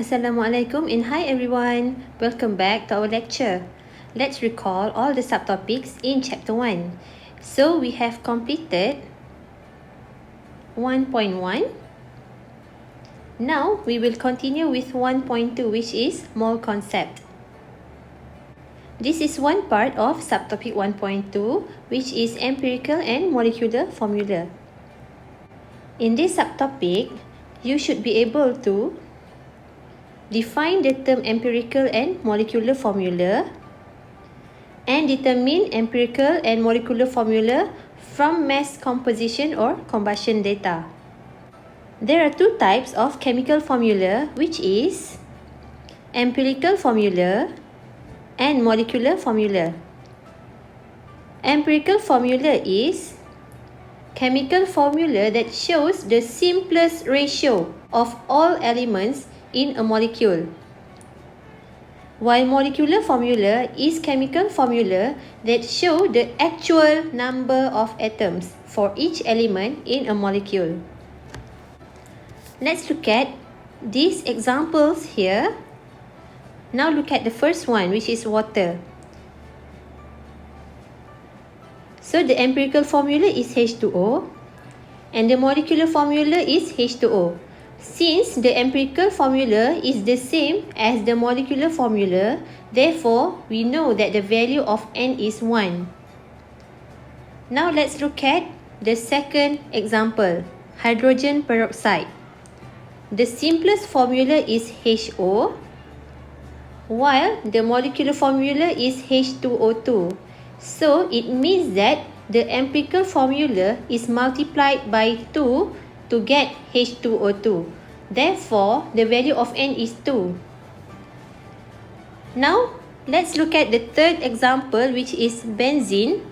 Assalamualaikum and hi everyone. Welcome back to our lecture. Let's recall all the subtopics in chapter 1. So we have completed 1.1. Now we will continue with 1.2, which is mole concept. This is one part of subtopic 1.2, which is empirical and molecular formula. In this subtopic, you should be able to define the term empirical and molecular formula and determine empirical and molecular formula from mass composition or combustion data. There are two types of chemical formula, which is empirical formula and molecular formula. Empirical formula is chemical formula that shows the simplest ratio of all elements in a molecule, while molecular formula is chemical formula that show the actual number of atoms for each element in a molecule. Let's look at these examples here. Now look at the first one, which is water. So the empirical formula is H2O and the molecular formula is H2O. Since the empirical formula is the same as the molecular formula, therefore, we know that the value of N is 1. Now let's look at the second example, hydrogen peroxide. The simplest formula is HO, while the molecular formula is H2O2. So it means that the empirical formula is multiplied by 2 to get H2O2. Therefore, the value of N is 2. Now, let's look at the third example, which is benzene.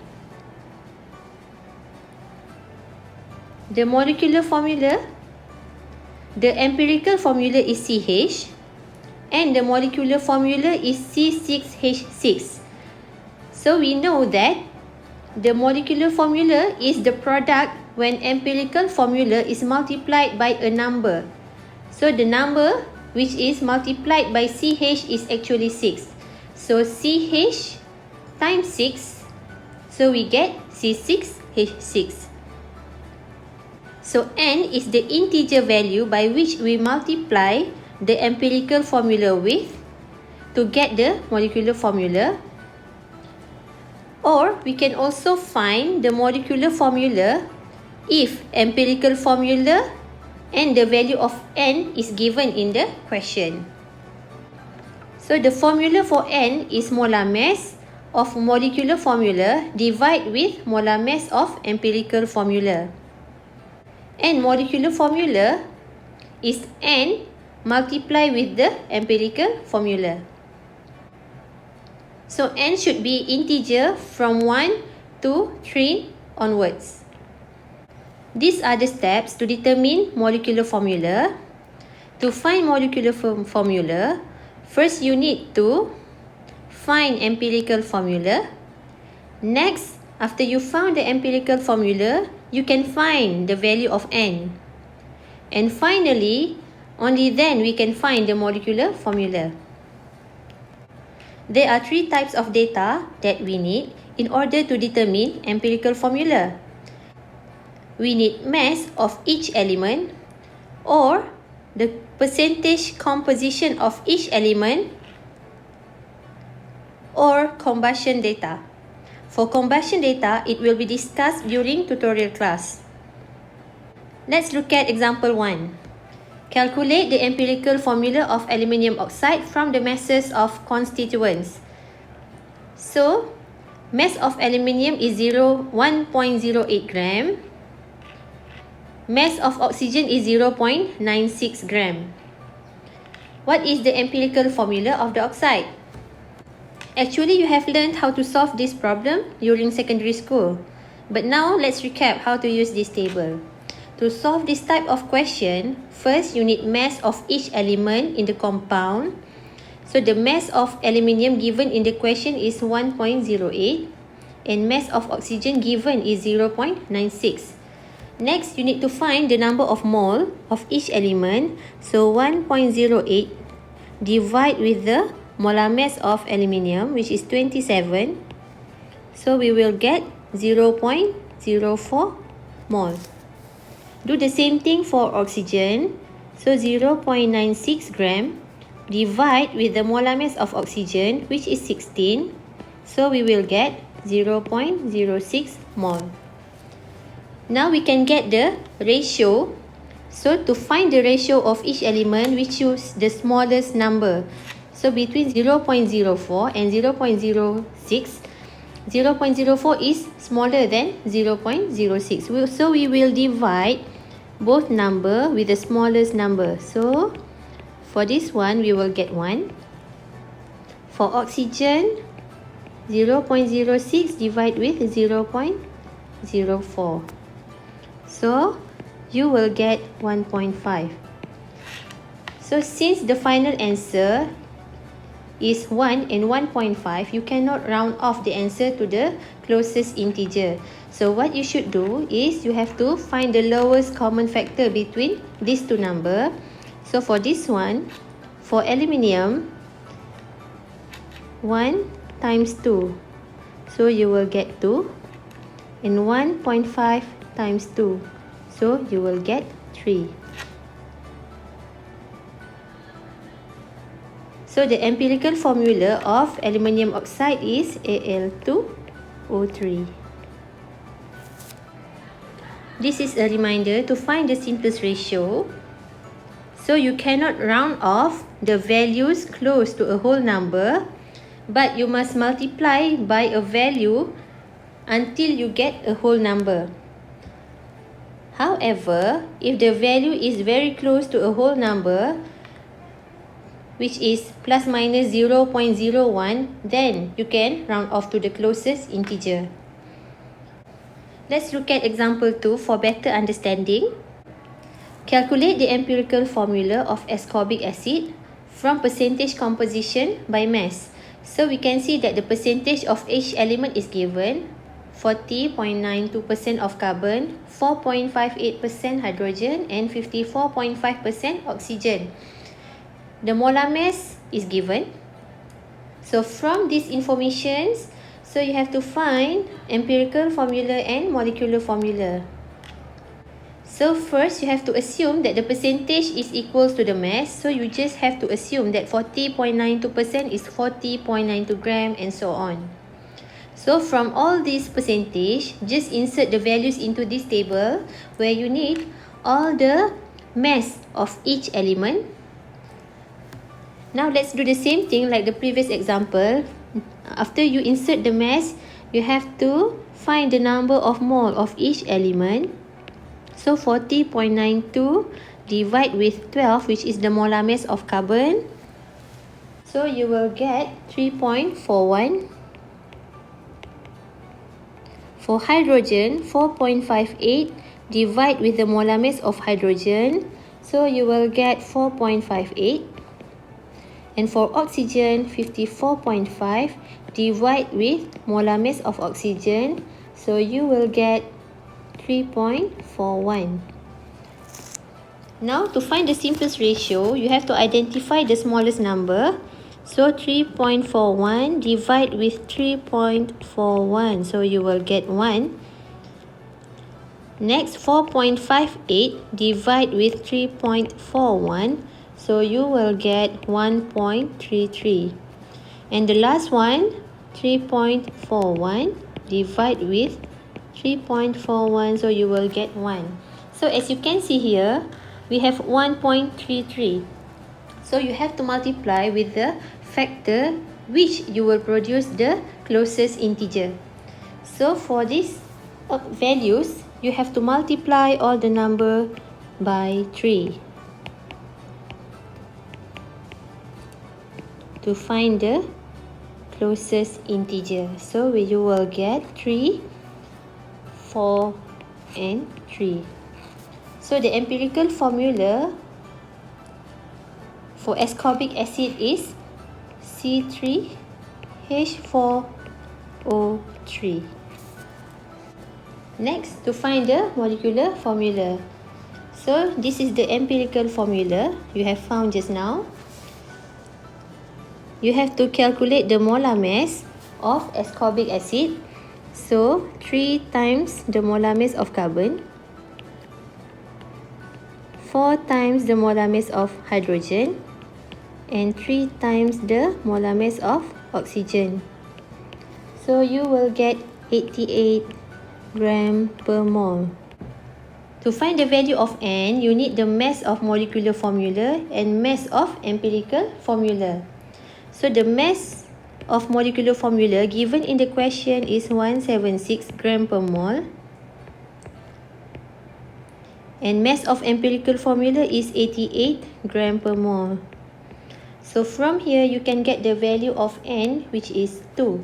The molecular formula, the empirical formula is CH and the molecular formula is C6H6. So we know that the molecular formula is the product when empirical formula is multiplied by a number. So the number which is multiplied by CH is actually 6. So CH times 6, so we get C6H6. So N is the integer value by which we multiply the empirical formula with to get the molecular formula. Or we can also find the molecular formula if empirical formula and the value of N is given in the question. So the formula for N is molar mass of molecular formula divided with molar mass of empirical formula. And molecular formula is N multiplied with the empirical formula. So N should be integer from 1 to 3 onwards. These are the steps to determine molecular formula. To find molecular formula, first you need to find empirical formula. Next, after you found the empirical formula, you can find the value of N. And finally, only then we can find the molecular formula. There are three types of data that we need in order to determine empirical formula. We need mass of each element or the percentage composition of each element or combustion data. For combustion data, it will be discussed during tutorial class. Let's look at example 1. Calculate the empirical formula of aluminium oxide from the masses of constituents. So, mass of aluminium is 1.08 gram. Mass of oxygen is 0.96 gram. What is the empirical formula of the oxide? Actually, you have learned how to solve this problem during secondary school. But now, let's recap how to use this table. To solve this type of question, first you need mass of each element in the compound. So the mass of aluminium given in the question is 1.08 and mass of oxygen given is 0.96. Next, you need to find the number of mole of each element. So 1.08 divide with the molar mass of aluminium, which is 27. So we will get 0.04 mole. Do the same thing for oxygen. So 0.96 gram divide with the molar mass of oxygen, which is 16. So we will get 0.06 mole. Now we can get the ratio. So to find the ratio of each element, we choose the smallest number. So between 0.04 and 0.06, 0.04 is smaller than 0.06. So we will divide both number with the smallest number. So for this one, we will get 1. For oxygen, 0.06 divide with 0.04. So you will get 1.5. So since the final answer is 1 and 1.5, you cannot round off the answer to the closest integer. So what you should do is you have to find the lowest common factor between these two numbers. So for this one, for aluminium, 1 times 2. So you will get 2. And 1.5 times 2. So you will get 3. So the empirical formula of aluminium oxide is Al2O3. This is a reminder to find the simplest ratio. So you cannot round off the values close to a whole number, but you must multiply by a value until you get a whole number. However, if the value is very close to a whole number, which is plus minus 0.01, then you can round off to the closest integer. Let's look at example 2 for better understanding. Calculate the empirical formula of ascorbic acid from percentage composition by mass. So we can see that the percentage of each element is given: 40.92% of carbon, 4.58% hydrogen, and 54.5% oxygen. The molar mass is given. So from these informations, so you have to find empirical formula and molecular formula. So first, you have to assume that the percentage is equals to the mass. So you just have to assume that 40.92% is 40.92 gram and so on. So from all these percentage, just insert the values into this table where you need all the mass of each element. Now let's do the same thing like the previous example. After you insert the mass, you have to find the number of mole of each element. So 40.92 divide with 12, which is the molar mass of carbon. So you will get 3.41. For hydrogen, 4.58 divide with the molar mass of hydrogen. So you will get 4.58. And for oxygen, 54.5 divide with molar mass of oxygen. So you will get 3.41. Now to find the simplest ratio, you have to identify the smallest number. So 3.41 divide with 3.41. So you will get 1. Next, 4.58 divide with 3.41. So you will get 1.33. And the last one, 3.41 divide with 3.41. So you will get 1. So as you can see here, we have 1.33. So you have to multiply with the factor which you will produce the closest integer. So for these values, you have to multiply all the number by 3 to find the closest integer. So you will get 3, 4, and 3. So the empirical formula for ascorbic acid is C3H4O3. Next, to find the molecular formula. So this is the empirical formula you have found just now. you have to calculate the molar mass of ascorbic acid. So 3 times the molar mass of carbon, 4 times the molar mass of hydrogen, and 3 times the molar mass of oxygen. So you will get 88 gram per mole. To find the value of N, you need the mass of molecular formula and mass of empirical formula. So the mass of molecular formula given in the question is 176 gram per mole. And mass of empirical formula is 88 gram per mole. So from here, you can get the value of N, which is 2.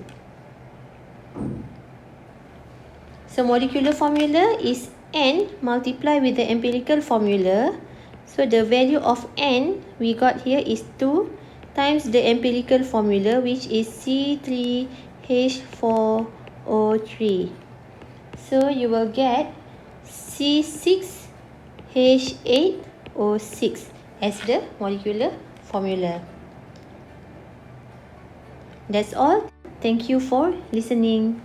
So molecular formula is N multiplied with the empirical formula. So the value of N we got here is 2 times the empirical formula, which is C3H4O3. So you will get C6H8O6 as the molecular formula. That's all. Thank you for listening.